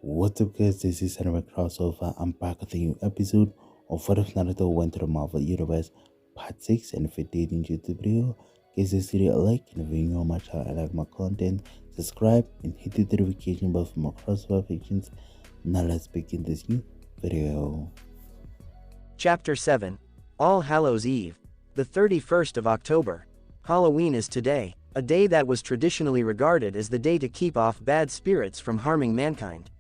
What's up, guys? This is Anime Crossover. I'm back with a new episode of What If Naruto Went to the Marvel Universe Part 6. And if you did enjoy the video, give this video a like. And if you're new on my channel and like my content, subscribe and hit the notification bell for more crossover fictions. Now let's begin this new video. Chapter 7. All Hallows Eve. The 31st of October. Halloween is today, a day that was traditionally regarded as the day to keep off bad spirits from harming mankind.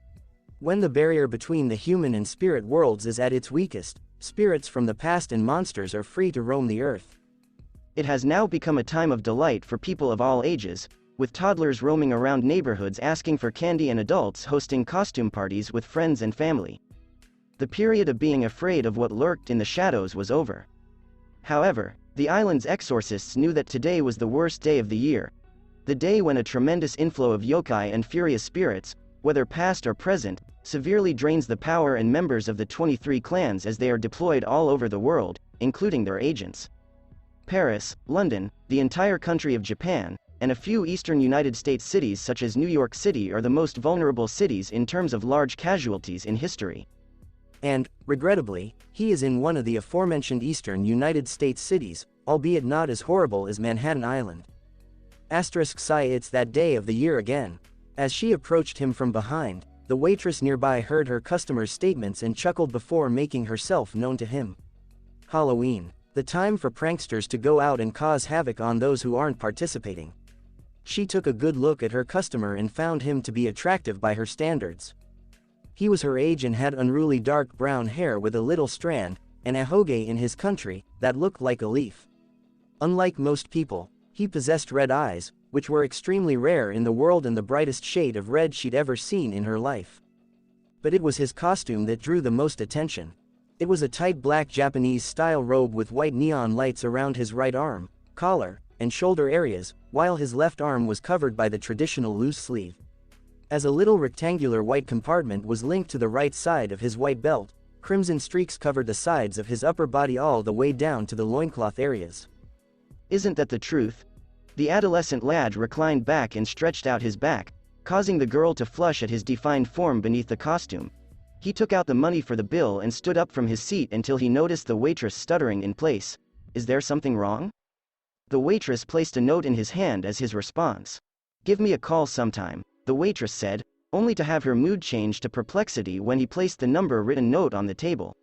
When the barrier between the human and spirit worlds is at its weakest, spirits from the past and monsters are free to roam the earth. It has now become a time of delight for people of all ages, with toddlers roaming around neighborhoods asking for candy and adults hosting costume parties with friends and family. The period of being afraid of what lurked in the shadows was over. However, the island's exorcists knew that today was the worst day of the year, the day when a tremendous inflow of yokai and furious spirits, whether past or present, severely drains the power and members of the 23 clans as they are deployed all over the world, including their agents. Paris, London, the entire country of Japan, and a few eastern United States cities such as New York City are the most vulnerable cities in terms of large casualties in history. And, regrettably, he is in one of the aforementioned eastern United States cities, albeit not as horrible as Manhattan Island. Sigh, it's that day of the year again. As she approached him from behind, the waitress nearby heard her customer's statements and chuckled before making herself known to him. Halloween. The time for pranksters to go out and cause havoc on those who aren't participating. She took a good look at her customer and found him to be attractive by her standards. He was her age and had unruly dark brown hair with a little strand, and a hoge in his country, that looked like a leaf. Unlike most people, he possessed red eyes, which were extremely rare in the world and the brightest shade of red she'd ever seen in her life. But it was his costume that drew the most attention. It was a tight black Japanese-style robe with white neon lights around his right arm, collar, and shoulder areas, while his left arm was covered by the traditional loose sleeve. As a little rectangular white compartment was linked to the right side of his white belt, crimson streaks covered the sides of his upper body all the way down to the loincloth areas. Isn't that the truth? The adolescent lad reclined back and stretched out his back, causing the girl to flush at his defined form beneath the costume. He took out the money for the bill and stood up from his seat until he noticed the waitress stuttering in place. Is there something wrong? The waitress placed a note in his hand as his response. Give me a call sometime, the waitress said, only to have her mood change to perplexity when he placed the number-written note on the table.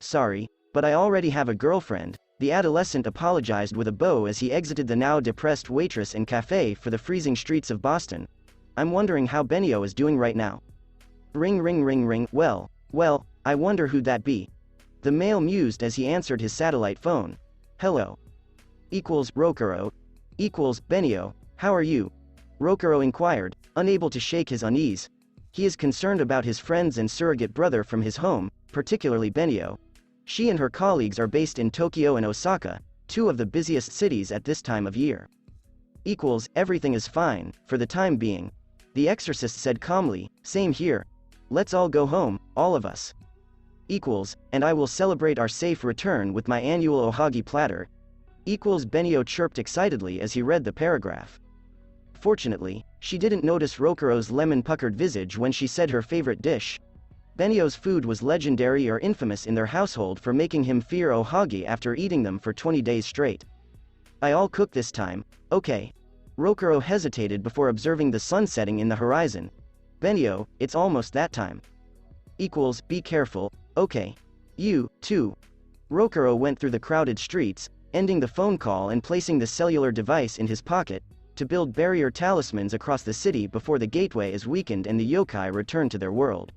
Sorry, but I already have a girlfriend, the adolescent apologized with a bow as he exited the now depressed waitress and cafe for the freezing streets of Boston. I'm wondering how Benio is doing right now. Ring ring ring ring, well, I wonder who'd that be. The male mused as he answered his satellite phone. Hello. Equals Rokuro. Equals Benio, how are you? Rokuro inquired, unable to shake his unease. He is concerned about his friends and surrogate brother from his home, particularly Benio. She and her colleagues are based in Tokyo and Osaka, two of the busiest cities at this time of year. Equals, everything is fine, for the time being. The Exorcist said calmly, same here. Let's all go home, all of us. Equals, and I will celebrate our safe return with my annual ohagi platter. Equals, Benio chirped excitedly as he read the paragraph. Fortunately, she didn't notice Rokuro's lemon-puckered visage when she said her favorite dish. Benio's food was legendary or infamous in their household for making him fear ohagi after eating them for 20 days straight. I'll cook this time, okay. Rokuro hesitated before observing the sun setting in the horizon. Benio, it's almost that time. Equals, be careful, okay. You, too. Rokuro went through the crowded streets, ending the phone call and placing the cellular device in his pocket, to build barrier talismans across the city before the gateway is weakened and the yokai return to their world.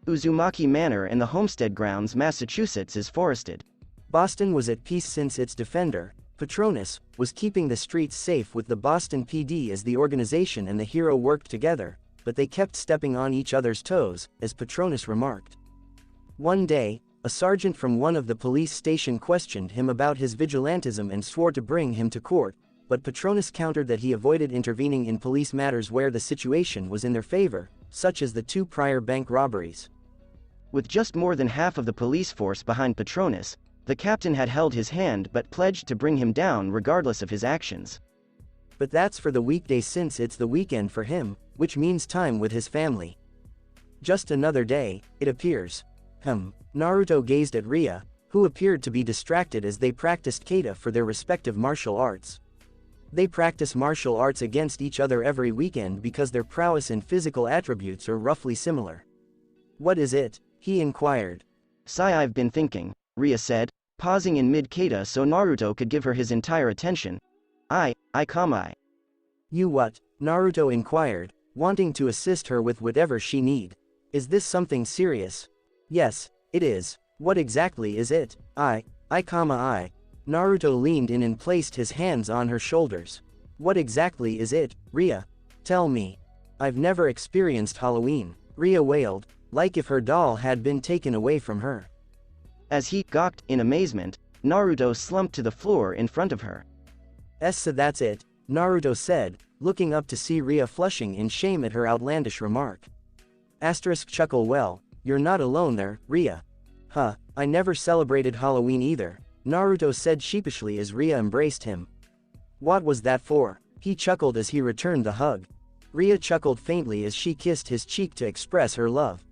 Uzumaki Manor and the Homestead Grounds, Massachusetts is forested. Boston was at peace since its defender, Patronus, was keeping the streets safe with the Boston PD as the organization and the hero worked together, but they kept stepping on each other's toes, as Patronus remarked. One day, a sergeant from one of the police station questioned him about his vigilantism and swore to bring him to court, but Patronus countered that he avoided intervening in police matters where the situation was in their favor, such as the two prior bank robberies. With just more than half of the police force behind Patronus, the captain had held his hand but pledged to bring him down regardless of his actions. But that's for the weekday since it's the weekend for him, which means time with his family. Just another day, it appears. Naruto gazed at Ria, who appeared to be distracted as they practiced kata for their respective martial arts. They practice martial arts against each other every weekend because their prowess and physical attributes are roughly similar. What is it? He inquired. I've been thinking, Ria said, pausing in mid-kata so Naruto could give her his entire attention. I. You what? Naruto inquired, wanting to assist her with whatever she need. Is this something serious? Yes, it is. What exactly is it? I. Naruto leaned in and placed his hands on her shoulders. What exactly is it, Ria? Tell me. I've never experienced Halloween, Ria wailed, like if her doll had been taken away from her. As he gawked in amazement, Naruto slumped to the floor in front of her. So that's it, Naruto said, looking up to see Ria flushing in shame at her outlandish remark. Chuckle well, you're not alone there, Ria. I never celebrated Halloween either, Naruto said sheepishly as Ria embraced him. What was that for? He chuckled as he returned the hug. Ria chuckled faintly as she kissed his cheek to express her love.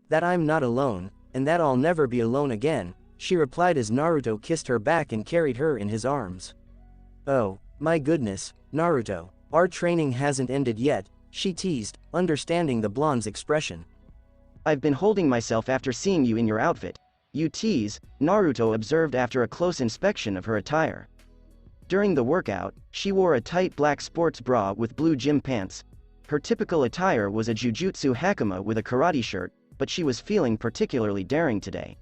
That I'm not alone, and that I'll never be alone again, she replied as Naruto kissed her back and carried her in his arms. Oh, my goodness, Naruto, our training hasn't ended yet, she teased, understanding the blonde's expression. I've been holding myself after seeing you in your outfit. You tease, Naruto observed after a close inspection of her attire. During the workout, she wore a tight black sports bra with blue gym pants. Her typical attire was a jujutsu hakama with a karate shirt, but she was feeling particularly daring today.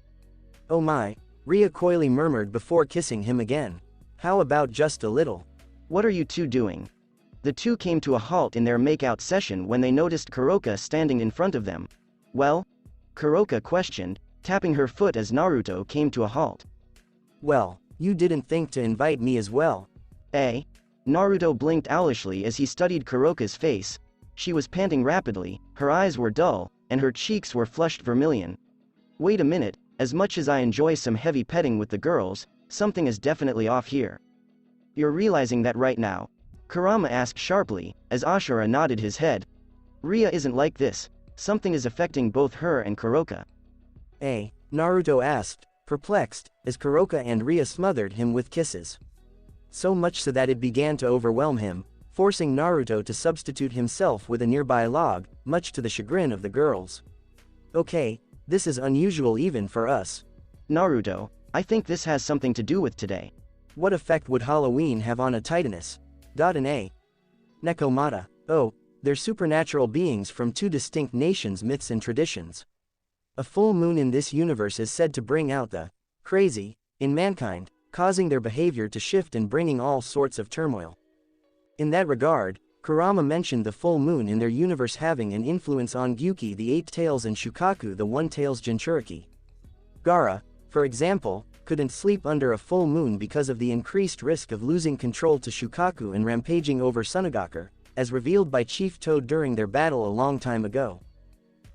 Oh my, Ria coyly murmured before kissing him again. How about just a little? What are you two doing? The two came to a halt in their makeout session when they noticed Kuroka standing in front of them. Well? Kuroka questioned, tapping her foot as Naruto came to a halt. Well, you didn't think to invite me as well. Eh? Naruto blinked owlishly as he studied Kuroka's face. She was panting rapidly, her eyes were dull, and her cheeks were flushed vermilion. Wait a minute, as much as I enjoy some heavy petting with the girls, something is definitely off here. You're realizing that right now? Kurama asked sharply, as Ashura nodded his head. Ria isn't like this. Something is affecting both her and Kuroka. Naruto asked, perplexed, as Kuroka and Ria smothered him with kisses. So much so that it began to overwhelm him, forcing Naruto to substitute himself with a nearby log, much to the chagrin of the girls. Okay, this is unusual even for us. Naruto, I think this has something to do with today. What effect would Halloween have on a Titaness? Nekomata. Oh, they're supernatural beings from two distinct nations, myths and traditions. A full moon in this universe is said to bring out the crazy in mankind, causing their behavior to shift and bringing all sorts of turmoil. In that regard, Kurama mentioned the full moon in their universe having an influence on Gyuki the 8 tails and Shukaku the 1 tails Jinchuriki. Gaara, for example, couldn't sleep under a full moon because of the increased risk of losing control to Shukaku and rampaging over Sunagaku, as revealed by Chief Toad during their battle a long time ago.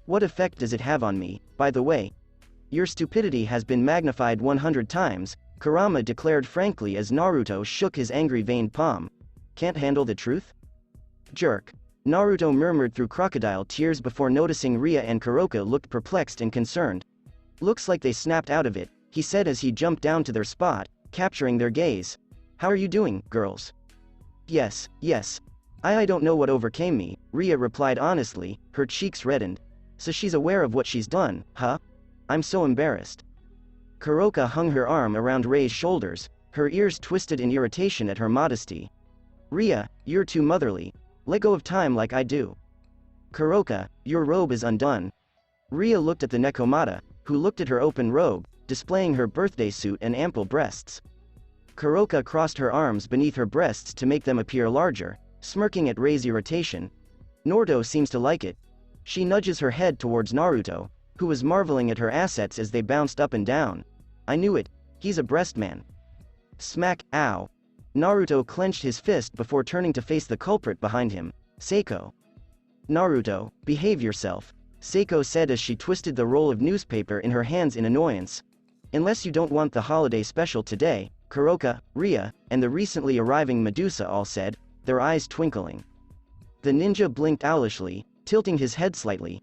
What effect does it have on me, by the way? Your stupidity has been magnified 100 times, Kurama declared frankly as Naruto shook his angry veined palm. Can't handle the truth? Jerk. Naruto murmured through crocodile tears before noticing Ria and Kuroka looked perplexed and concerned. Looks like they snapped out of it, he said as he jumped down to their spot, capturing their gaze. How are you doing, girls? Yes. I don't know what overcame me, Ria replied honestly, her cheeks reddened. So she's aware of what she's done, huh? I'm so embarrassed. Kuroka hung her arm around Rei's shoulders, her ears twisted in irritation at her modesty. Ria, you're too motherly. Let go of time like I do. Kuroka, your robe is undone. Ria looked at the Nekomata, who looked at her open robe, displaying her birthday suit and ample breasts. Kuroka crossed her arms beneath her breasts to make them appear larger, smirking at Rei's irritation. Naruto seems to like it. She nudges her head towards Naruto, who was marveling at her assets as they bounced up and down. I knew it. He's a breast man. Smack, ow. Naruto clenched his fist before turning to face the culprit behind him, Seiko. Naruto, behave yourself, Seiko said as she twisted the roll of newspaper in her hands in annoyance. Unless you don't want the holiday special today, Kuroka, Ria, and the recently arriving Medusa all said, their eyes twinkling. The ninja blinked owlishly, tilting his head slightly.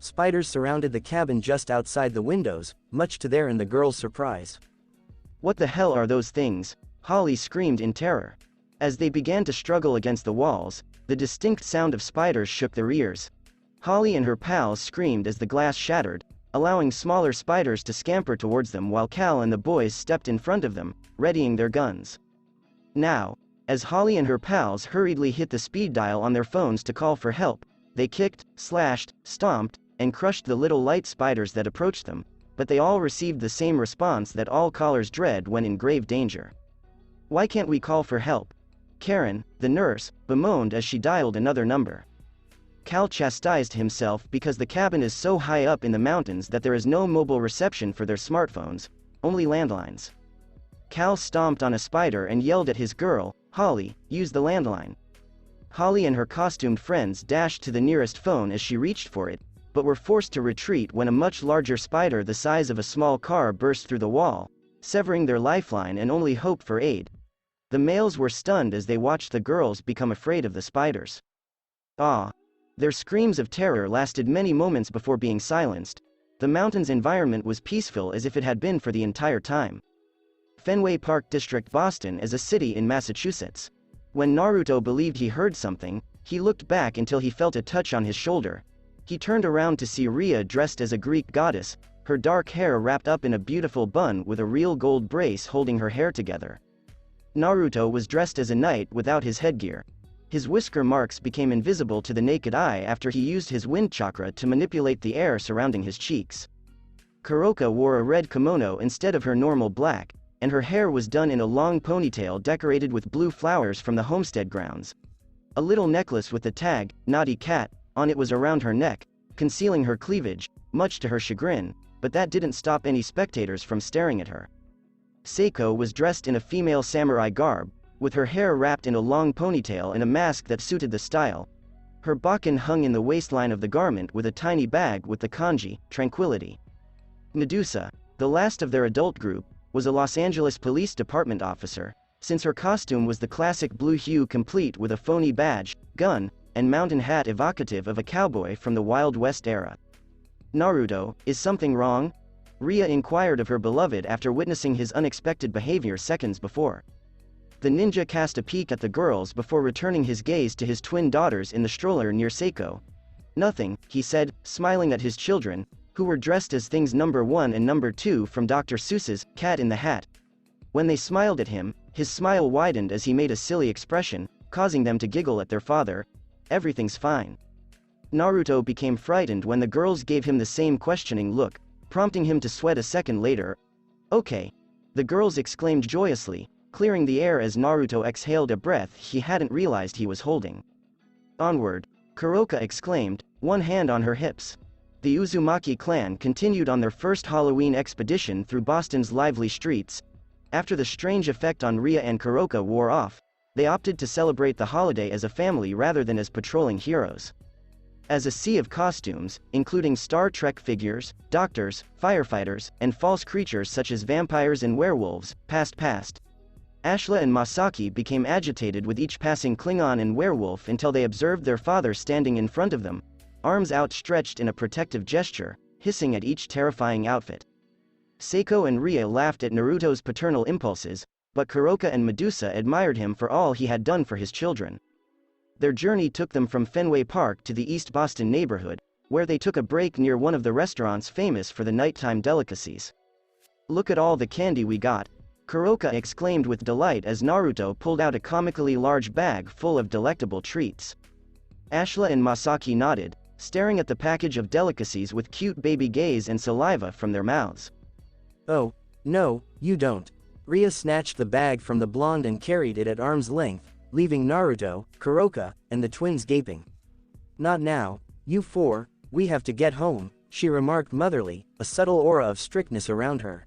Spiders surrounded the cabin just outside the windows, much to their and the girls' surprise. What the hell are those things? Holly screamed in terror. As they began to struggle against the walls, the distinct sound of spiders shook their ears. Holly and her pals screamed as the glass shattered, allowing smaller spiders to scamper towards them while Cal and the boys stepped in front of them, readying their guns. Now, as Holly and her pals hurriedly hit the speed dial on their phones to call for help, they kicked, slashed, stomped, and crushed the little light spiders that approached them, but they all received the same response that all callers dread when in grave danger. "Why can't we call for help?" Karen, the nurse, bemoaned as she dialed another number. Cal chastised himself because the cabin is so high up in the mountains that there is no mobile reception for their smartphones, only landlines. Cal stomped on a spider and yelled at his girl, Holly, use the landline. Holly and her costumed friends dashed to the nearest phone as she reached for it, but were forced to retreat when a much larger spider the size of a small car burst through the wall, severing their lifeline and only hope for aid. The males were stunned as they watched the girls become afraid of the spiders. Ah! Their screams of terror lasted many moments before being silenced. The mountain's environment was peaceful as if it had been for the entire time. Fenway Park District, Boston is a city in Massachusetts. When Naruto believed he heard something, he looked back until he felt a touch on his shoulder. He turned around to see Rhea dressed as a Greek goddess, her dark hair wrapped up in a beautiful bun with a real gold brace holding her hair together. Naruto was dressed as a knight without his headgear. His whisker marks became invisible to the naked eye after he used his wind chakra to manipulate the air surrounding his cheeks. Kuroka wore a red kimono instead of her normal black, and her hair was done in a long ponytail decorated with blue flowers from the homestead grounds. A little necklace with the tag, Naughty Cat, on it was around her neck, concealing her cleavage, much to her chagrin, but that didn't stop any spectators from staring at her. Seiko was dressed in a female samurai garb, with her hair wrapped in a long ponytail and a mask that suited the style. Her bakken hung in the waistline of the garment with a tiny bag with the kanji, tranquility. Medusa, the last of their adult group, was a Los Angeles Police Department officer, since her costume was the classic blue hue complete with a phony badge, gun, and mountain hat evocative of a cowboy from the Wild West era. Naruto, is something wrong? Rhea inquired of her beloved after witnessing his unexpected behavior seconds before. The ninja cast a peek at the girls before returning his gaze to his twin daughters in the stroller near Seiko. "Nothing," he said, smiling at his children, who were dressed as things number 1 and number 2 from Dr. Seuss's Cat in the Hat. When they smiled at him, his smile widened as he made a silly expression, causing them to giggle at their father. "Everything's fine." Naruto became frightened when the girls gave him the same questioning look, prompting him to sweat a second later. "Okay." The girls exclaimed joyously, clearing the air as Naruto exhaled a breath he hadn't realized he was holding. "Onward," Kuroka exclaimed, one hand on her hips. The Uzumaki clan continued on their first Halloween expedition through Boston's lively streets. After the strange effect on Rhea and Kuroka wore off, they opted to celebrate the holiday as a family rather than as patrolling heroes. As a sea of costumes, including Star Trek figures, doctors, firefighters, and false creatures such as vampires and werewolves, passed past. Ashla and Masaki became agitated with each passing Klingon and werewolf until they observed their father standing in front of them, arms outstretched in a protective gesture, hissing at each terrifying outfit. Seiko and Rhea laughed at Naruto's paternal impulses, but Kuroka and Medusa admired him for all he had done for his children. Their journey took them from Fenway Park to the East Boston neighborhood, where they took a break near one of the restaurants famous for the nighttime delicacies. "Look at all the candy we got," Kuroka exclaimed with delight as Naruto pulled out a comically large bag full of delectable treats. Ashla and Masaki nodded, staring at the package of delicacies with cute baby gaze and saliva from their mouths. "Oh, no, you don't." Rhea snatched the bag from the blonde and carried it at arm's length, leaving Naruto, Kuroka, and the twins gaping. "Not now, you four, we have to get home," she remarked motherly, a subtle aura of strictness around her.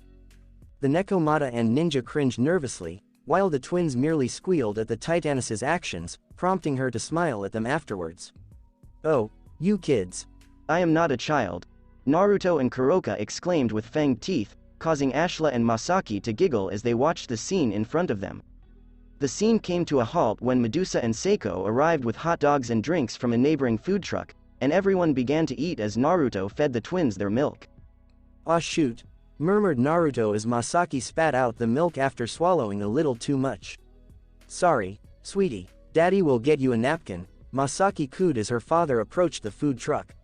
The Nekomata and Ninja cringed nervously, while the twins merely squealed at the Titaness's actions, prompting her to smile at them afterwards. "Oh, you kids. I am not a child," Naruto and Kuroka exclaimed with fanged teeth, causing Ashla and Masaki to giggle as they watched the scene in front of them. The scene came to a halt when Medusa and Seiko arrived with hot dogs and drinks from a neighboring food truck, and everyone began to eat as Naruto fed the twins their milk. "Aw shoot," murmured Naruto as Masaki spat out the milk after swallowing a little too much. "Sorry, sweetie, Daddy will get you a napkin," Masaki cooed as her father approached the food truck.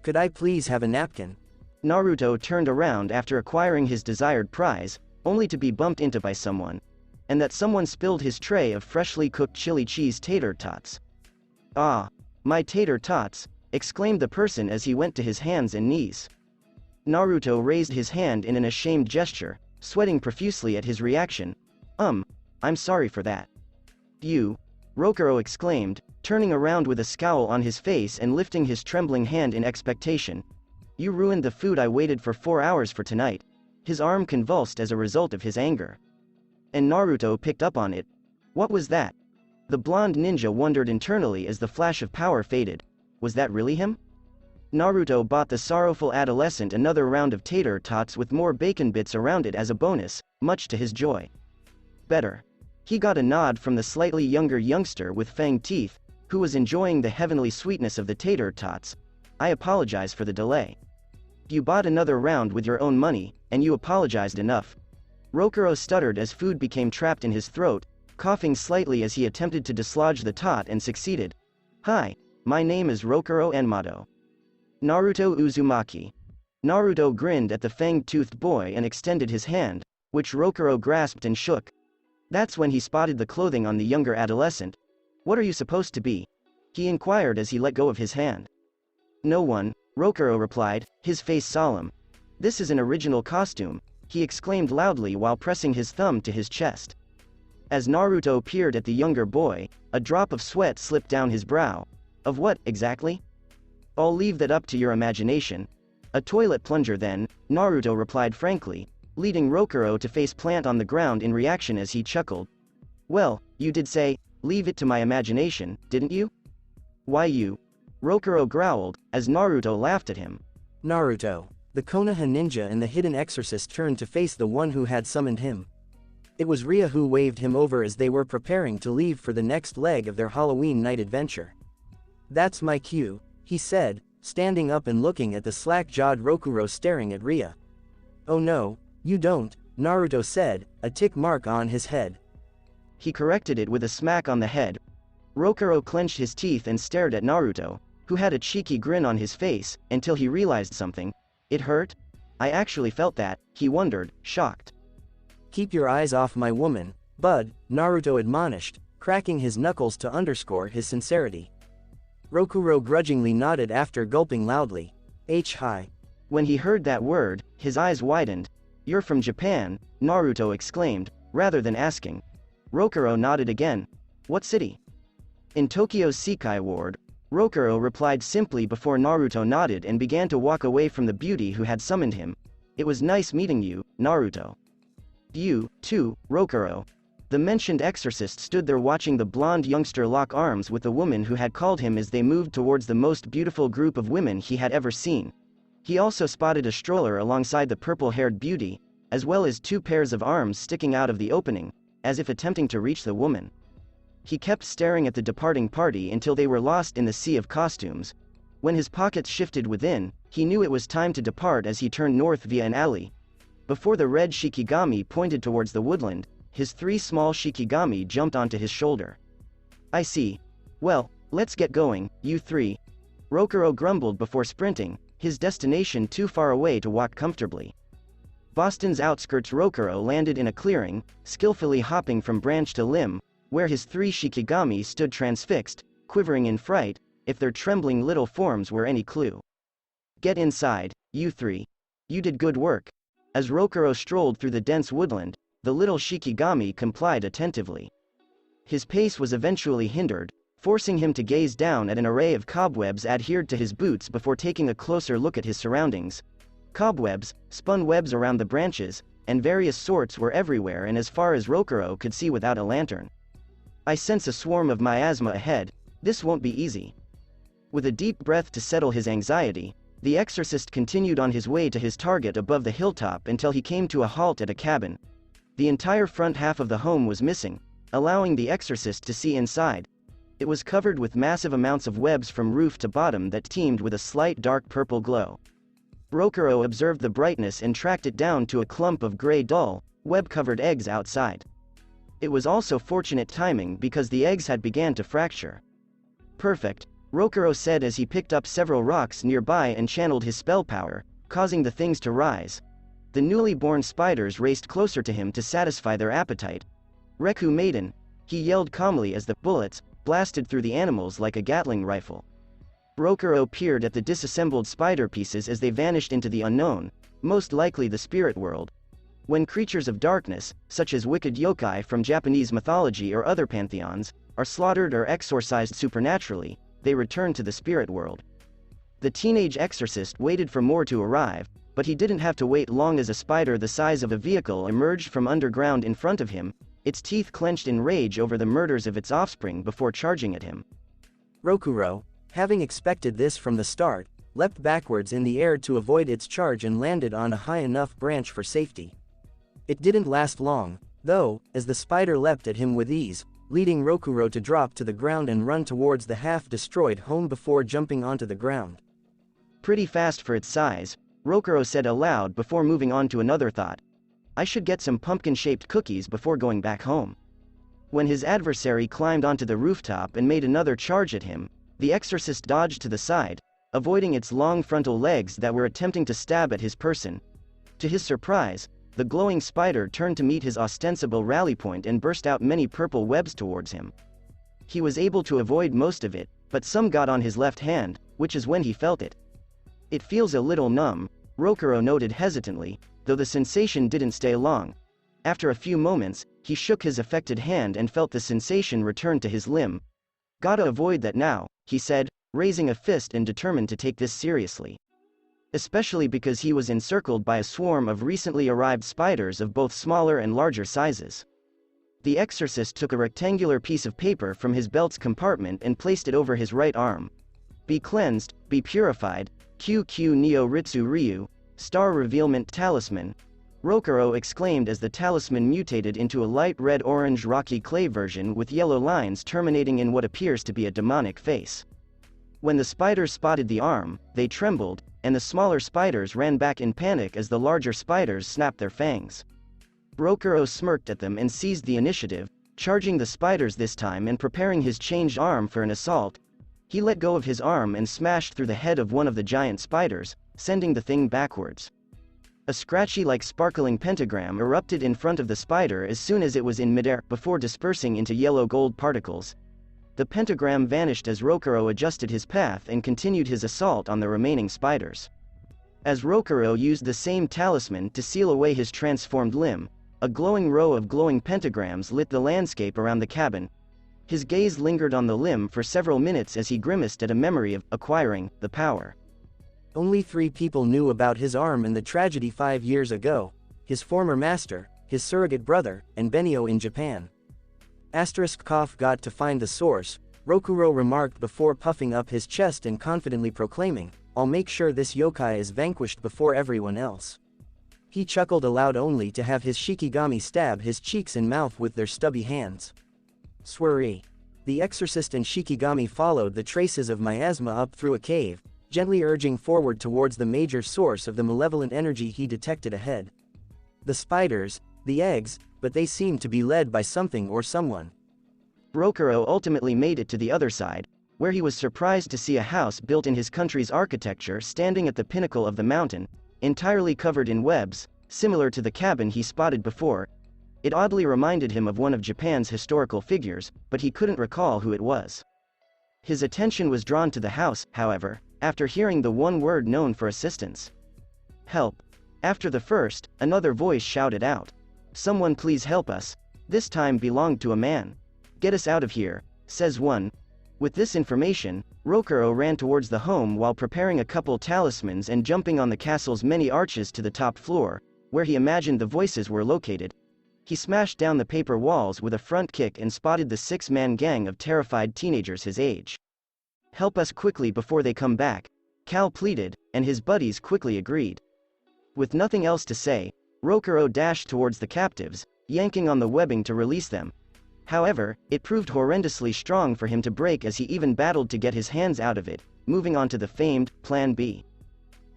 "Could I please have a napkin?" Naruto turned around after acquiring his desired prize, only to be bumped into by someone. And that someone spilled his tray of freshly cooked chili cheese tater tots. "Ah, my tater tots," exclaimed the person as he went to his hands and knees. Naruto raised his hand in an ashamed gesture, sweating profusely at his reaction. I'm sorry for that." "You," Rokuro exclaimed, turning around with a scowl on his face and lifting his trembling hand in expectation. "You ruined the food I waited for 4 hours for tonight." His arm convulsed as a result of his anger. And Naruto picked up on it. What was that? The blonde ninja wondered internally as the flash of power faded. Was that really him? Naruto bought the sorrowful adolescent another round of tater tots with more bacon bits around it as a bonus, much to his joy. Better. He got a nod from the slightly younger youngster with fanged teeth, who was enjoying the heavenly sweetness of the tater tots. "I apologize for the delay." "You bought another round with your own money, and you apologized enough." Rokuro stuttered as food became trapped in his throat, coughing slightly as he attempted to dislodge the tot and succeeded. "Hi, my name is Rokuro Enmato. Naruto Uzumaki." Naruto grinned at the fang-toothed boy and extended his hand, which Rokuro grasped and shook. That's when he spotted the clothing on the younger adolescent. "What are you supposed to be?" he inquired as he let go of his hand. "No one," Rokuro replied, his face solemn. "This is an original costume," he exclaimed loudly while pressing his thumb to his chest. As Naruto peered at the younger boy, a drop of sweat slipped down his brow. "Of what, exactly?" "I'll leave that up to your imagination." "A toilet plunger then," Naruto replied frankly, leading Rokuro to face plant on the ground in reaction as he chuckled. "Well, you did say, 'Leave it to my imagination,' didn't you?" "Why you?" Rokuro growled, as Naruto laughed at him. Naruto, the Konoha ninja and the hidden exorcist turned to face the one who had summoned him. It was Ria who waved him over as they were preparing to leave for the next leg of their Halloween night adventure. "That's my cue," he said, standing up and looking at the slack-jawed Rokuro staring at Ria. "Oh no, you don't," Naruto said, a tick mark on his head. He corrected it with a smack on the head. Rokuro clenched his teeth and stared at Naruto, who had a cheeky grin on his face, until he realized something. "It hurt? I actually felt that," he wondered, shocked. "Keep your eyes off my woman, bud," Naruto admonished, cracking his knuckles to underscore his sincerity. Rokuro grudgingly nodded after gulping loudly. Hi. When he heard that word, his eyes widened. "You're from Japan," Naruto exclaimed, rather than asking. Rokuro nodded again. "What city?" "In Tokyo's Sekai Ward," Rokuro replied simply before Naruto nodded and began to walk away from the beauty who had summoned him. "It was nice meeting you, Naruto." "You, too, Rokuro." The mentioned exorcist stood there watching the blonde youngster lock arms with the woman who had called him as they moved towards the most beautiful group of women he had ever seen. He also spotted a stroller alongside the purple-haired beauty, as well as 2 pairs of arms sticking out of the opening, as if attempting to reach the woman. He kept staring at the departing party until they were lost in the sea of costumes. When his pockets shifted within, he knew it was time to depart as he turned north via an alley. Before the red Shikigami pointed towards the woodland, his 3 small Shikigami jumped onto his shoulder. "I see. Well, let's get going, you 3. Rokuro grumbled before sprinting, his destination too far away to walk comfortably. Boston's outskirts. Rokuro landed in a clearing, skillfully hopping from branch to limb, where his 3 Shikigami stood transfixed, quivering in fright, if their trembling little forms were any clue. "Get inside, you 3. You did good work." As Rokuro strolled through the dense woodland, the little Shikigami complied attentively. His pace was eventually hindered, forcing him to gaze down at an array of cobwebs adhered to his boots before taking a closer look at his surroundings. Cobwebs, spun webs around the branches, and various sorts were everywhere and as far as Rokuro could see without a lantern. "I sense a swarm of miasma ahead. This won't be easy." With a deep breath to settle his anxiety, the exorcist continued on his way to his target above the hilltop until he came to a halt at a cabin. The entire front half of the home was missing, allowing the exorcist to see inside. It was covered with massive amounts of webs from roof to bottom that teemed with a slight dark purple glow. Rokuro observed the brightness and tracked it down to a clump of gray dull, web-covered eggs outside. It was also fortunate timing because the eggs had began to fracture. Perfect, Rokuro said as he picked up several rocks nearby and channeled his spell power, causing the things to rise. The newly born spiders raced closer to him to satisfy their appetite. Reku maiden, he yelled calmly as the bullets blasted through the animals like a Gatling rifle. Rokuro peered at the disassembled spider pieces as they vanished into the unknown, most likely the spirit world. When creatures of darkness, such as wicked yokai from Japanese mythology or other pantheons, are slaughtered or exorcised supernaturally, they return to the spirit world. The teenage exorcist waited for more to arrive, but he didn't have to wait long as a spider the size of a vehicle emerged from underground in front of him, its teeth clenched in rage over the murders of its offspring before charging at him. Rokuro, having expected this from the start, leapt backwards in the air to avoid its charge and landed on a high enough branch for safety. It didn't last long, though, as the spider leapt at him with ease, leading Rokuro to drop to the ground and run towards the half-destroyed home before jumping onto the ground. Pretty fast for its size, Rokuro said aloud before moving on to another thought. I should get some pumpkin-shaped cookies before going back home. When his adversary climbed onto the rooftop and made another charge at him, the exorcist dodged to the side, avoiding its long frontal legs that were attempting to stab at his person. To his surprise, the glowing spider turned to meet his ostensible rally point and burst out many purple webs towards him. He was able to avoid most of it, but some got on his left hand, which is when he felt it. It feels a little numb, Rokuro noted hesitantly, though the sensation didn't stay long. After a few moments, he shook his affected hand and felt the sensation return to his limb. Gotta avoid that now, he said, raising a fist and determined to take this seriously. Especially because he was encircled by a swarm of recently arrived spiders of both smaller and larger sizes. The exorcist took a rectangular piece of paper from his belt's compartment and placed it over his right arm. Be cleansed, be purified, QQ Neo Ritsu Ryu, Star Revealment Talisman. Rokuro exclaimed as the talisman mutated into a light red-orange rocky clay version with yellow lines terminating in what appears to be a demonic face. When the spiders spotted the arm, they trembled, and the smaller spiders ran back in panic as the larger spiders snapped their fangs. Rokuro smirked at them and seized the initiative, charging the spiders this time and preparing his changed arm for an assault. He let go of his arm and smashed through the head of one of the giant spiders, sending the thing backwards. A scratchy-like sparkling pentagram erupted in front of the spider as soon as it was in midair, before dispersing into yellow-gold particles. The pentagram vanished as Rokuro adjusted his path and continued his assault on the remaining spiders. As Rokuro used the same talisman to seal away his transformed limb, a glowing row of glowing pentagrams lit the landscape around the cabin. His gaze lingered on the limb for several minutes as he grimaced at a memory of acquiring the power. Only 3 people knew about his arm in the tragedy 5 years ago: his former master, his surrogate brother, and Benio in Japan. Got to find the source, Rokuro remarked before puffing up his chest and confidently proclaiming, I'll make sure this yokai is vanquished before everyone else. He chuckled aloud only to have his shikigami stab his cheeks and mouth with their stubby hands. Swery. The exorcist and shikigami followed the traces of miasma up through a cave, gently urging forward towards the major source of the malevolent energy he detected ahead. The spiders, the eggs, but they seemed to be led by something or someone. Rokuro ultimately made it to the other side, where he was surprised to see a house built in his country's architecture standing at the pinnacle of the mountain, entirely covered in webs, similar to the cabin he spotted before. It oddly reminded him of one of Japan's historical figures, but he couldn't recall who it was. His attention was drawn to the house, however, after hearing the one word known for assistance. Help. After the first, another voice shouted out. Someone please help us. This time belonged to a man. Get us out of here, says one. With this information, Rokuro ran towards the home while preparing a couple talismans and jumping on the castle's many arches to the top floor, where he imagined the voices were located. He smashed down the paper walls with a front kick and spotted the 6-man gang of terrified teenagers his age. Help us quickly before they come back, Cal pleaded, and his buddies quickly agreed. With nothing else to say, Rokuro dashed towards the captives, yanking on the webbing to release them. However, it proved horrendously strong for him to break as he even battled to get his hands out of it, moving on to the famed Plan B.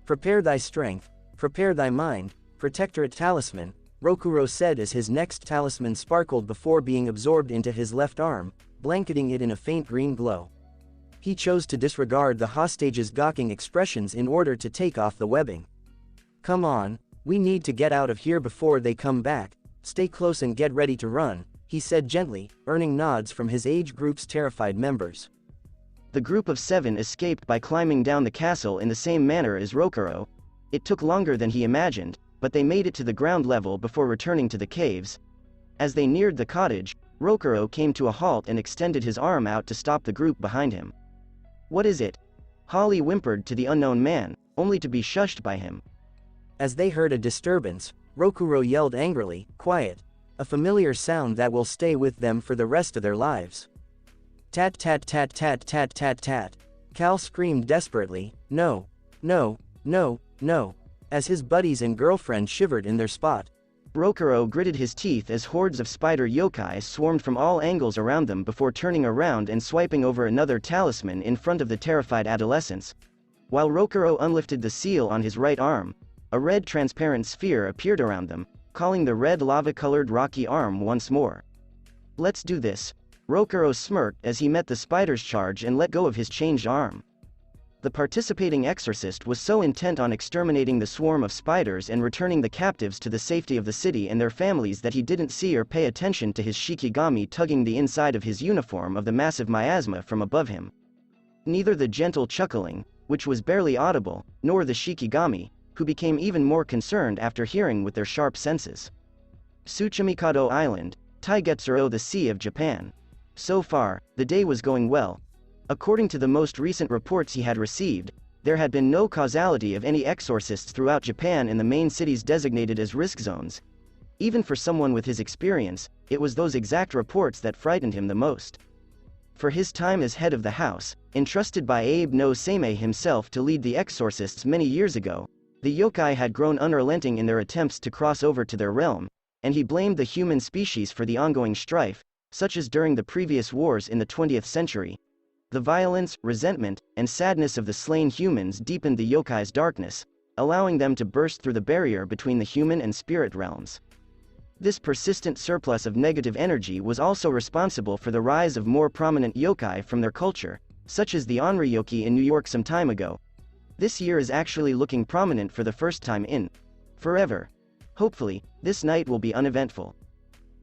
Prepare thy strength, prepare thy mind, protectorate talisman, Rokuro said as his next talisman sparkled before being absorbed into his left arm, blanketing it in a faint green glow. He chose to disregard the hostage's gawking expressions in order to take off the webbing. Come on, we need to get out of here before they come back, stay close and get ready to run, he said gently, earning nods from his age group's terrified members. The group of 7 escaped by climbing down the castle in the same manner as Rokuro. It took longer than he imagined, but they made it to the ground level before returning to the caves. As they neared the cottage, Rokuro came to a halt and extended his arm out to stop the group behind him. What is it? Holly whimpered to the unknown man, only to be shushed by him. As they heard a disturbance, Rokuro yelled angrily, "Quiet!" A familiar sound that will stay with them for the rest of their lives. Tat tat tat tat tat tat tat. Cal screamed desperately, "No! No! No! No!" as his buddies and girlfriend shivered in their spot. Rokuro gritted his teeth as hordes of spider yokai swarmed from all angles around them before turning around and swiping over another talisman in front of the terrified adolescents. While Rokuro unlifted the seal on his right arm, a red transparent sphere appeared around them, calling the red lava-colored rocky arm once more. Let's do this. Rokuro smirked as he met the spider's charge and let go of his changed arm. The participating exorcist was so intent on exterminating the swarm of spiders and returning the captives to the safety of the city and their families that he didn't see or pay attention to his shikigami tugging the inside of his uniform of the massive miasma from above him. Neither the gentle chuckling, which was barely audible, nor the shikigami, who became even more concerned after hearing with their sharp senses. Tsuchimikado Island, Taigetsuro, the Sea of Japan. So far, the day was going well. According to the most recent reports he had received, there had been no causality of any exorcists throughout Japan in the main cities designated as risk zones. Even for someone with his experience, it was those exact reports that frightened him the most. For his time as head of the house, entrusted by Abe no Seimei himself to lead the exorcists many years ago, the yokai had grown unrelenting in their attempts to cross over to their realm, and he blamed the human species for the ongoing strife, such as during the previous wars in the 20th century. The violence, resentment, and sadness of the slain humans deepened the yokai's darkness, allowing them to burst through the barrier between the human and spirit realms. This persistent surplus of negative energy was also responsible for the rise of more prominent yokai from their culture, such as the Onryoki in New York some time ago. This year is actually looking prominent for the first time in forever. Hopefully, this night will be uneventful.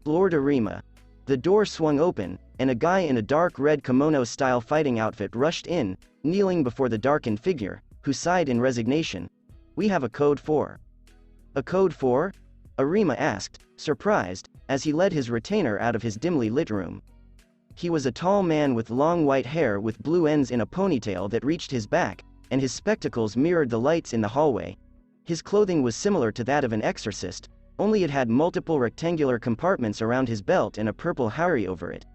Lord Arima. The door swung open, and a guy in a dark red kimono-style fighting outfit rushed in, kneeling before the darkened figure, who sighed in resignation. "We have a code 4. "A code 4? Arima asked, surprised, as he led his retainer out of his dimly lit room. He was a tall man with long white hair with blue ends in a ponytail that reached his back, and his spectacles mirrored the lights in the hallway. His clothing was similar to that of an exorcist, only it had multiple rectangular compartments around his belt and a purple hari over it.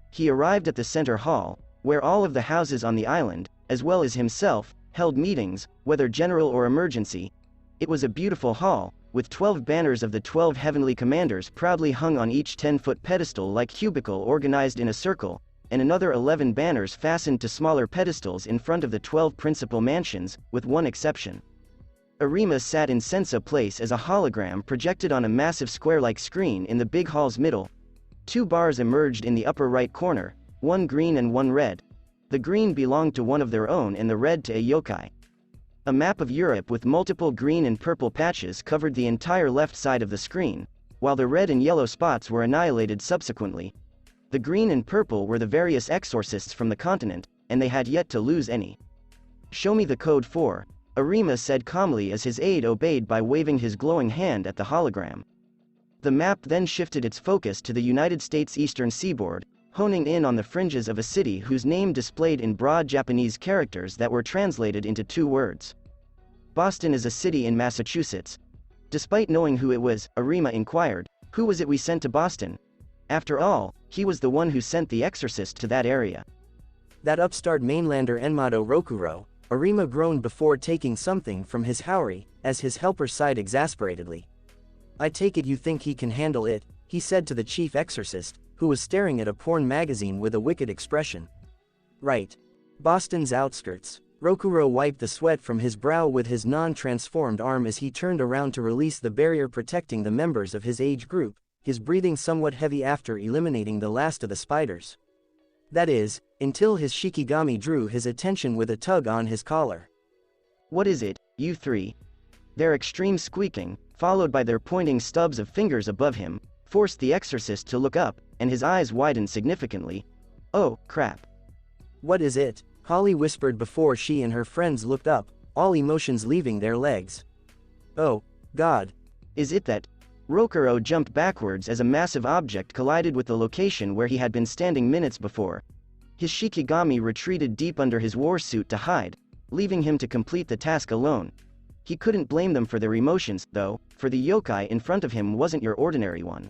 He arrived at the center hall, where all of the houses on the island, as well as himself, held meetings, whether general or emergency. It was a beautiful hall, with 12 banners of the 12 heavenly commanders proudly hung on each 10-foot pedestal like cubicle organized in a circle, and another 11 banners fastened to smaller pedestals in front of the 12 principal mansions, with one exception. Arima sat in Sensa Place as a hologram projected on a massive square-like screen in the big hall's middle. 2 bars emerged in the upper right corner, one green and one red. The green belonged to one of their own and the red to a yokai. A map of Europe with multiple green and purple patches covered the entire left side of the screen, while the red and yellow spots were annihilated subsequently. The green and purple were the various exorcists from the continent, and they had yet to lose any. "Show me the code 4, Arima said calmly as his aide obeyed by waving his glowing hand at the hologram. The map then shifted its focus to the United States eastern seaboard, honing in on the fringes of a city whose name displayed in broad Japanese characters that were translated into 2 words. Boston is a city in Massachusetts. Despite knowing who it was, Arima inquired, who was it we sent to Boston? After all, he was the one who sent the exorcist to that area. That upstart mainlander Enmado Rokuro, Arima groaned before taking something from his haori, as his helper sighed exasperatedly. "I take it you think he can handle it," he said to the chief exorcist, who was staring at a porn magazine with a wicked expression. Right. Boston's outskirts. Rokuro wiped the sweat from his brow with his non-transformed arm as he turned around to release the barrier protecting the members of his age group, his breathing somewhat heavy after eliminating the last of the spiders. That is, until his Shikigami drew his attention with a tug on his collar. What is it, you three? Their extreme squeaking, followed by their pointing stubs of fingers above him, forced the exorcist to look up, and his eyes widened significantly. Oh, crap. What is it? Holly whispered before she and her friends looked up, all emotions leaving their legs. Oh, God. Is it that? Rokuro jumped backwards as a massive object collided with the location where he had been standing minutes before. His Shikigami retreated deep under his war suit to hide, leaving him to complete the task alone. He couldn't blame them for their emotions, though, for the yokai in front of him wasn't your ordinary one.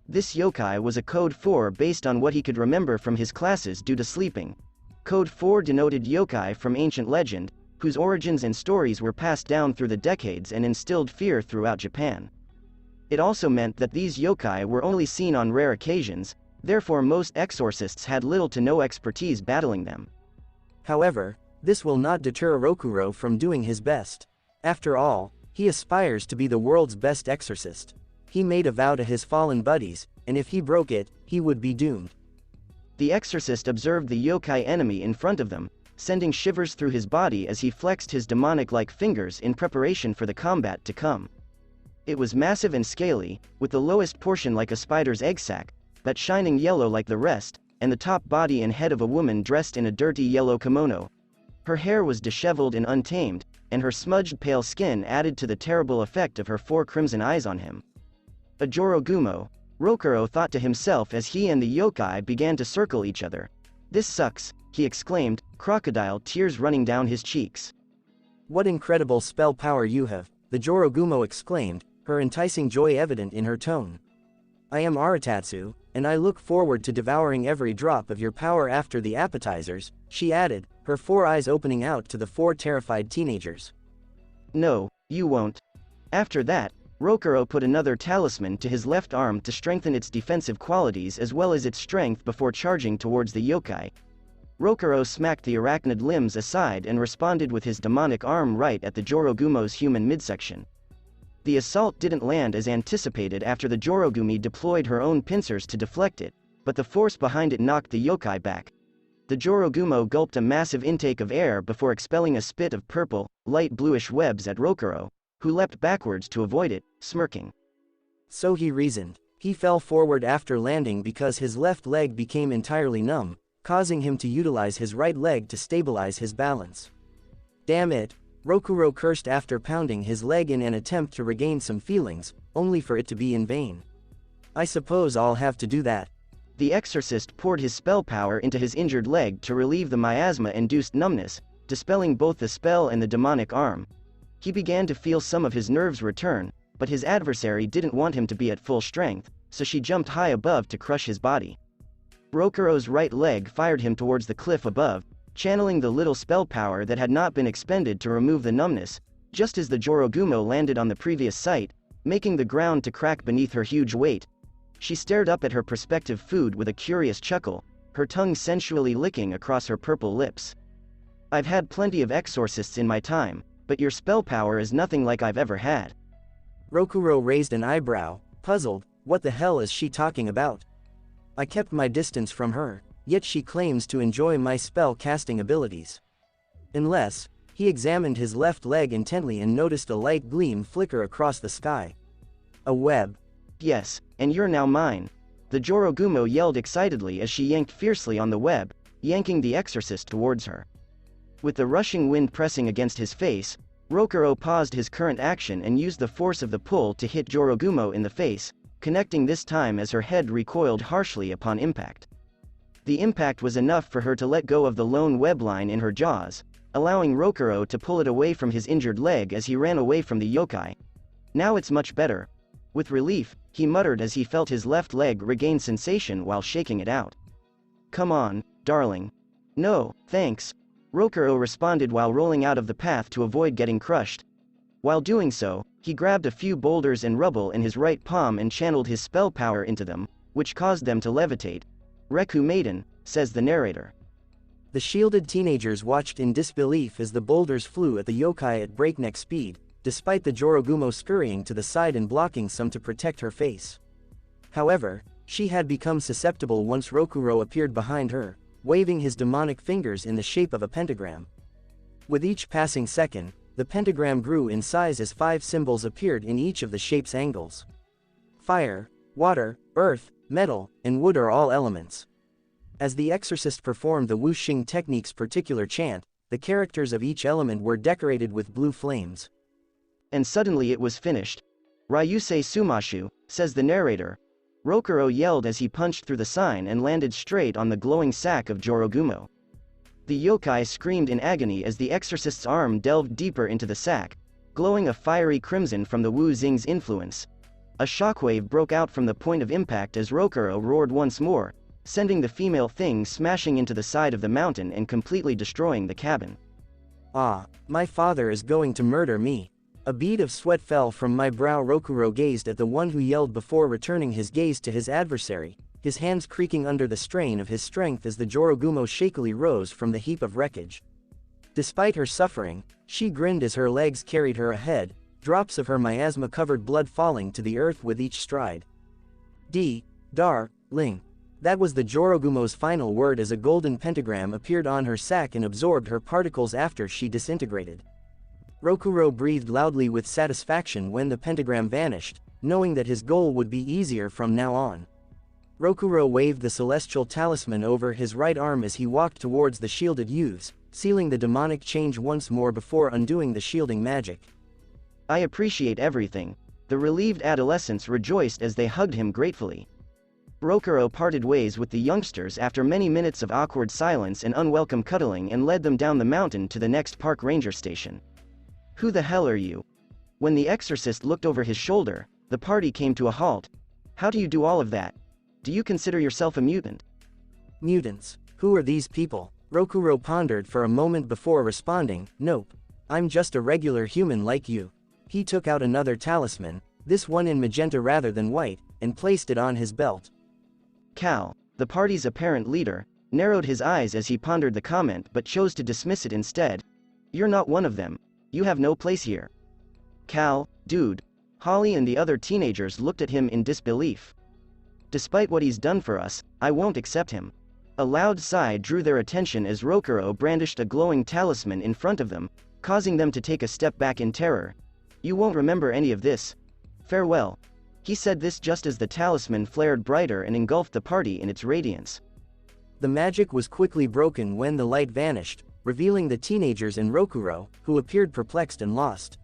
This yokai was a Code 4 based on what he could remember from his classes due to sleeping. Code 4 denoted yokai from ancient legend, whose origins and stories were passed down through the decades and instilled fear throughout Japan. It also meant that these yokai were only seen on rare occasions, therefore most exorcists had little to no expertise battling them. However, this will not deter Rokuro from doing his best. After all, he aspires to be the world's best exorcist. He made a vow to his fallen buddies, and if he broke it, he would be doomed. The exorcist observed the yokai enemy in front of them, sending shivers through his body as he flexed his demonic-like fingers in preparation for the combat to come. It was massive and scaly, with the lowest portion like a spider's egg sac, but shining yellow like the rest, and the top body and head of a woman dressed in a dirty yellow kimono. Her hair was disheveled and untamed, and her smudged pale skin added to the terrible effect of her 4 crimson eyes on him. A Jorogumo, Rokuro thought to himself as he and the yokai began to circle each other. This sucks, he exclaimed, crocodile tears running down his cheeks. What incredible spell power you have, the Jorogumo exclaimed, her enticing joy evident in her tone. I am Aratatsu, and I look forward to devouring every drop of your power after the appetizers, she added, her 4 eyes opening out to the 4 terrified teenagers. No, you won't. After that, Rokuro put another talisman to his left arm to strengthen its defensive qualities as well as its strength before charging towards the yokai. Rokuro smacked the arachnid limbs aside and responded with his demonic arm right at the Jorogumo's human midsection. The assault didn't land as anticipated after the Jorogumi deployed her own pincers to deflect it, but the force behind it knocked the yokai back. The Jorogumo gulped a massive intake of air before expelling a spit of purple, light bluish webs at Rokuro, who leapt backwards to avoid it, smirking. So he reasoned. He fell forward after landing because his left leg became entirely numb, causing him to utilize his right leg to stabilize his balance. Damn it, Rokuro cursed after pounding his leg in an attempt to regain some feelings, only for it to be in vain. I suppose I'll have to do that. The exorcist poured his spell power into his injured leg to relieve the miasma-induced numbness, dispelling both the spell and the demonic arm. He began to feel some of his nerves return, but his adversary didn't want him to be at full strength, so she jumped high above to crush his body. Rokuro's right leg fired him towards the cliff above, channeling the little spell power that had not been expended to remove the numbness, just as the Jorogumo landed on the previous site, making the ground to crack beneath her huge weight. She stared up at her prospective food with a curious chuckle, her tongue sensually licking across her purple lips. I've had plenty of exorcists in my time, but your spell power is nothing like I've ever had. Rokuro raised an eyebrow, puzzled. What the hell is she talking about? I kept my distance from her, yet she claims to enjoy my spell casting abilities. Unless, he examined his left leg intently and noticed a light gleam flicker across the sky. A web. Yes, and you're now mine. The Jorogumo yelled excitedly as she yanked fiercely on the web, yanking the exorcist towards her. With the rushing wind pressing against his face, Rokuro paused his current action and used the force of the pull to hit Jorogumo in the face, connecting this time as her head recoiled harshly upon impact. The impact was enough for her to let go of the lone web line in her jaws, allowing Rokuro to pull it away from his injured leg as he ran away from the yokai. Now it's much better. With relief, he muttered as he felt his left leg regain sensation while shaking it out. Come on, darling. No, thanks. Rokuro responded while rolling out of the path to avoid getting crushed. While doing so, he grabbed a few boulders and rubble in his right palm and channeled his spell power into them, which caused them to levitate. Reku maiden, says the narrator. The shielded teenagers watched in disbelief as the boulders flew at the yokai at breakneck speed, despite the Jorogumo scurrying to the side and blocking some to protect her face. However, she had become susceptible once Rokuro appeared behind her, waving his demonic fingers in the shape of a pentagram. With each passing second, the pentagram grew in size as 5 symbols appeared in each of the shape's angles. Fire, water, earth, metal, and wood are all elements. As the Exorcist performed the Wuxing technique's particular chant, the characters of each element were decorated with blue flames. And suddenly it was finished. Ryusei Sumashu, says the narrator. Rokuro yelled as he punched through the sign and landed straight on the glowing sack of Jorogumo. The yokai screamed in agony as the Exorcist's arm delved deeper into the sack, glowing a fiery crimson from the Wu Xing's influence. A shockwave broke out from the point of impact as Rokuro roared once more, sending the female thing smashing into the side of the mountain and completely destroying the cabin. Ah, my father is going to murder me. A bead of sweat fell from my brow. Rokuro gazed at the one who yelled before returning his gaze to his adversary, his hands creaking under the strain of his strength as the Jorogumo shakily rose from the heap of wreckage. Despite her suffering, she grinned as her legs carried her ahead, drops of her miasma-covered blood falling to the earth with each stride. Ling. That was the Jorogumo's final word as a golden pentagram appeared on her sack and absorbed her particles after she disintegrated. Rokuro breathed loudly with satisfaction when the pentagram vanished, knowing that his goal would be easier from now on. Rokuro waved the celestial talisman over his right arm as he walked towards the shielded youths, sealing the demonic change once more before undoing the shielding magic. I appreciate everything. The relieved adolescents rejoiced as they hugged him gratefully. Rokuro parted ways with the youngsters after many minutes of awkward silence and unwelcome cuddling and led them down the mountain to the next park ranger station. Who the hell are you? When the Exorcist looked over his shoulder, the party came to a halt. How do you do all of that? Do you consider yourself a mutant? Mutants. Who are these people? Rokuro pondered for a moment before responding, nope. I'm just a regular human like you. He took out another talisman, this one in magenta rather than white, and placed it on his belt. Cal, the party's apparent leader, narrowed his eyes as he pondered the comment but chose to dismiss it instead. You're not one of them. You have no place here. Cal, dude. Holly and the other teenagers looked at him in disbelief. Despite what he's done for us, I won't accept him. A loud sigh drew their attention as Rokuro brandished a glowing talisman in front of them, causing them to take a step back in terror. You won't remember any of this. Farewell. He said this just as the talisman flared brighter and engulfed the party in its radiance. The magic was quickly broken when the light vanished, revealing the teenagers and Rokuro, who appeared perplexed and lost.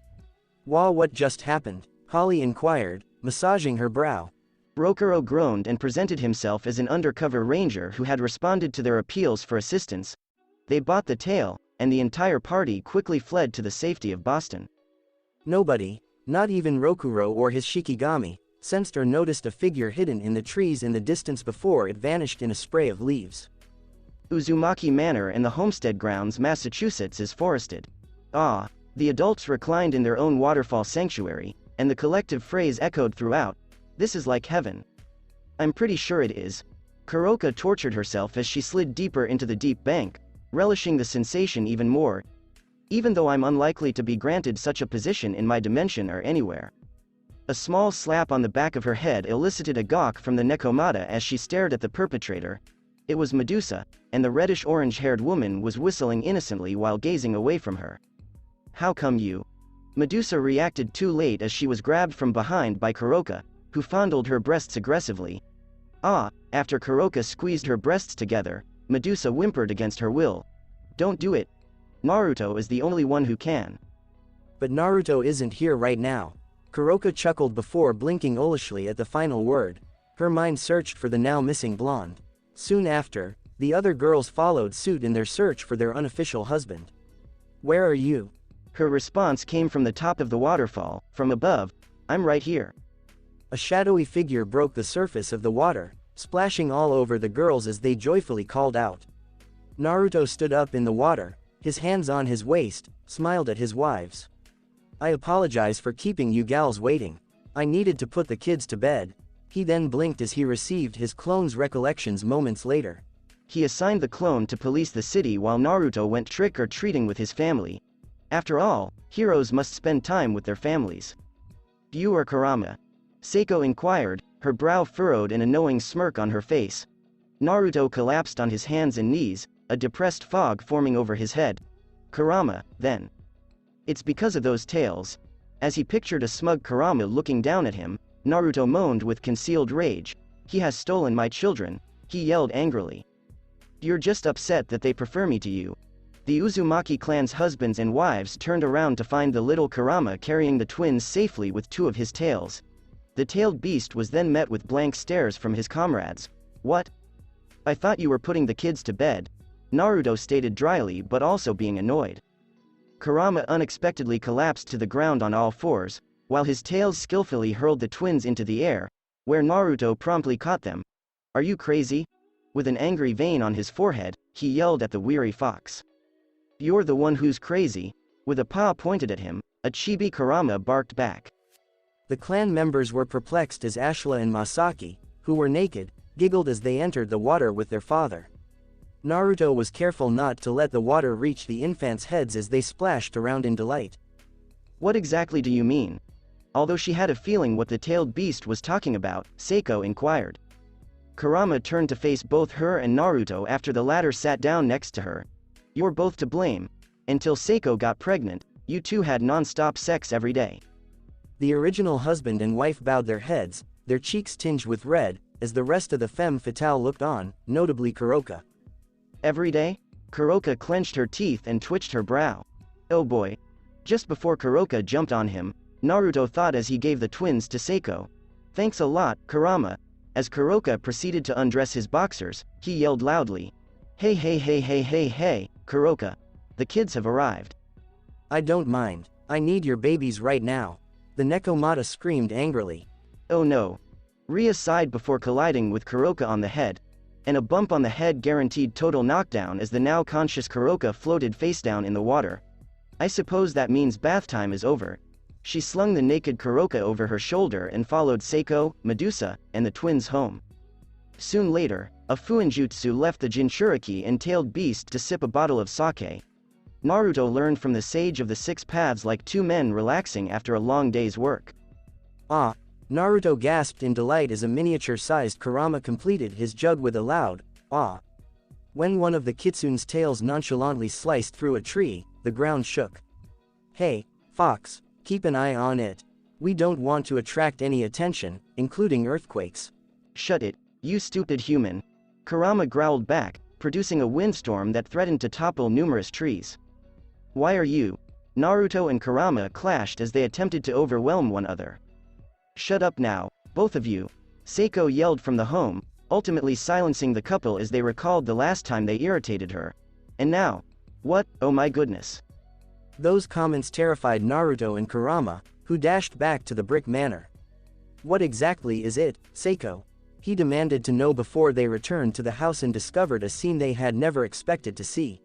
What just happened? Holly inquired, massaging her brow. Rokuro groaned and presented himself as an undercover ranger who had responded to their appeals for assistance. They bought the tale, and the entire party quickly fled to the safety of Boston. Nobody, not even Rokuro or his Shikigami, sensed or noticed a figure hidden in the trees in the distance before it vanished in a spray of leaves. Uzumaki Manor and the Homestead Grounds, Massachusetts is forested. Ah, the adults reclined in their own waterfall sanctuary, and the collective phrase echoed throughout, this is like heaven. I'm pretty sure it is. Kuroka tortured herself as she slid deeper into the deep bank, relishing the sensation even more. Even though I'm unlikely to be granted such a position in my dimension or anywhere. A small slap on the back of her head elicited a gawk from the Nekomata as she stared at the perpetrator. It was Medusa, and the reddish-orange-haired woman was whistling innocently while gazing away from her. How come you? Medusa reacted too late as she was grabbed from behind by Kuroka, who fondled her breasts aggressively. Ah, after Kuroka squeezed her breasts together, Medusa whimpered against her will. Don't do it. Naruto is the only one who can. But Naruto isn't here right now. Kuroka chuckled before blinking owlishly at the final word. Her mind searched for the now missing blonde. Soon after, the other girls followed suit in their search for their unofficial husband. Where are you? Her response came from the top of the waterfall, from above. I'm right here. A shadowy figure broke the surface of the water, splashing all over the girls as they joyfully called out. Naruto stood up in the water, his hands on his waist, smiled at his wives. I apologize for keeping you gals waiting. I needed to put the kids to bed. He then blinked as he received his clone's recollections moments later. He assigned the clone to police the city while Naruto went trick-or-treating with his family. After all, heroes must spend time with their families. You or Kurama? Seiko inquired, her brow furrowed and a knowing smirk on her face. Naruto collapsed on his hands and knees, a depressed fog forming over his head. Kurama, then. It's because of those tales. As he pictured a smug Kurama looking down at him, Naruto moaned with concealed rage. He has stolen my children, he yelled angrily. You're just upset that they prefer me to you. The Uzumaki clan's husbands and wives turned around to find the little Kurama carrying the twins safely with two of his tails. The tailed beast was then met with blank stares from his comrades. What? I thought you were putting the kids to bed, Naruto stated dryly but also being annoyed. Kurama unexpectedly collapsed to the ground on all fours, while his tails skillfully hurled the twins into the air, where Naruto promptly caught them. Are you crazy? With an angry vein on his forehead, he yelled at the weary fox. You're the one who's crazy. With a paw pointed at him, a chibi Kurama barked back. The clan members were perplexed as Ashla and Masaki, who were naked, giggled as they entered the water with their father. Naruto was careful not to let the water reach the infants' heads as they splashed around in delight. What exactly do you mean? Although she had a feeling what the tailed beast was talking about, Seiko inquired. Kurama turned to face both her and Naruto after the latter sat down next to her. You're both to blame. Until Seiko got pregnant, you two had non-stop sex every day. The original husband and wife bowed their heads, their cheeks tinged with red, as the rest of the femme fatale looked on, notably Kuroka. Every day? Kuroka clenched her teeth and twitched her brow. Oh boy. Just before Kuroka jumped on him, Naruto thought as he gave the twins to Seiko. Thanks a lot, Kurama. As Kuroka proceeded to undress his boxers, he yelled loudly. Hey hey hey hey hey hey, Kuroka. The kids have arrived. I don't mind. I need your babies right now. The Nekomata screamed angrily. Oh no. Ria sighed before colliding with Kuroka on the head, and a bump on the head guaranteed total knockdown as the now conscious Kuroka floated face down in the water. I suppose that means bath time is over. She slung the naked Kuroka over her shoulder and followed Seiko, Medusa, and the twins home. Soon later, a Fuinjutsu left the Jinchuriki and tailed beast to sip a bottle of sake. Naruto learned from the sage of the six paths like two men relaxing after a long day's work. Ah! Naruto gasped in delight as a miniature-sized Kurama completed his jug with a loud, ah. When one of the kitsune's tails nonchalantly sliced through a tree, the ground shook. Hey, fox, keep an eye on it. We don't want to attract any attention, including earthquakes. Shut it, you stupid human. Kurama growled back, producing a windstorm that threatened to topple numerous trees. Why are you? Naruto and Kurama clashed as they attempted to overwhelm one another. Shut up now, both of you. Seiko yelled from the home, ultimately silencing the couple as they recalled the last time they irritated her. And now? What, oh my goodness. Those comments terrified Naruto and Kurama, who dashed back to the brick manor. What exactly is it, Seiko? He demanded to know before they returned to the house and discovered a scene they had never expected to see.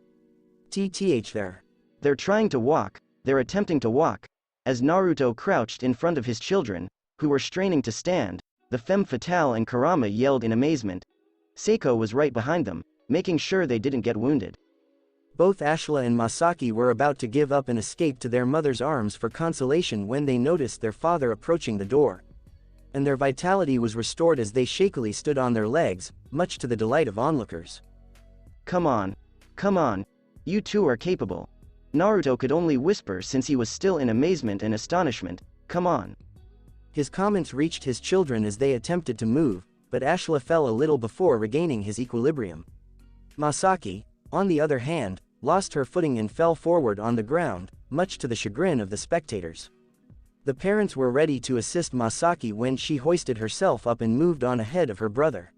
They're trying to walk, they're attempting to walk. As Naruto crouched in front of his children, who were straining to stand, the femme fatale and Kurama yelled in amazement. Seiko was right behind them, making sure they didn't get wounded. Both Ashla and Masaki were about to give up and escape to their mother's arms for consolation when they noticed their father approaching the door. And their vitality was restored as they shakily stood on their legs, much to the delight of onlookers. Come on. Come on. You two are capable. Naruto could only whisper since he was still in amazement and astonishment. Come on. His comments reached his children as they attempted to move, but Ashla fell a little before regaining his equilibrium. Masaki, on the other hand, lost her footing and fell forward on the ground, much to the chagrin of the spectators. The parents were ready to assist Masaki when she hoisted herself up and moved on ahead of her brother.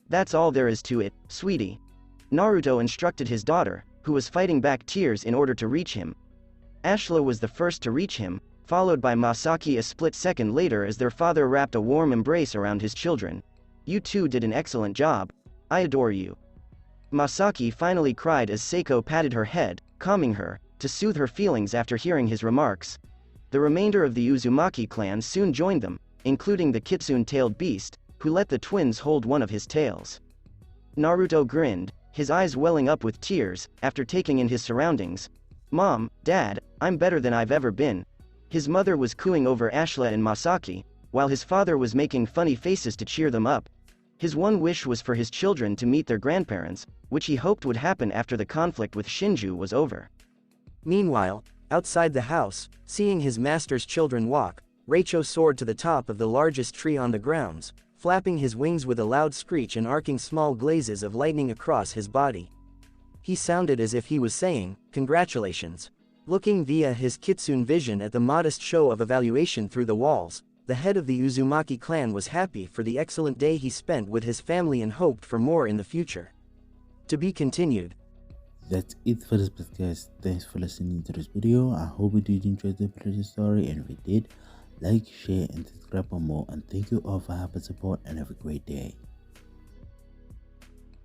That's all there is to it, sweetie. Naruto instructed his daughter, who was fighting back tears in order to reach him. Ashla was the first to reach him, followed by Masaki a split second later as their father wrapped a warm embrace around his children. You two did an excellent job. I adore you. Masaki finally cried as Seiko patted her head, calming her, to soothe her feelings after hearing his remarks. The remainder of the Uzumaki clan soon joined them, including the kitsune-tailed beast, who let the twins hold one of his tails. Naruto grinned, his eyes welling up with tears, after taking in his surroundings. "Mom, Dad, I'm better than I've ever been." His mother was cooing over Ashla and Masaki, while his father was making funny faces to cheer them up. His one wish was for his children to meet their grandparents, which he hoped would happen after the conflict with Shinju was over. Meanwhile, outside the house, seeing his master's children walk, Reicho soared to the top of the largest tree on the grounds, flapping his wings with a loud screech and arcing small glazes of lightning across his body. He sounded as if he was saying, "Congratulations." Looking via his kitsune vision at the modest show of evaluation through the walls, the head of the Uzumaki clan was happy for the excellent day he spent with his family and hoped for more in the future. To be continued. That's it for this podcast. Thanks for listening to this video. I hope you did enjoy the previous story, and if you did, like, share, and subscribe for more. And thank you all for having support, and have a great day.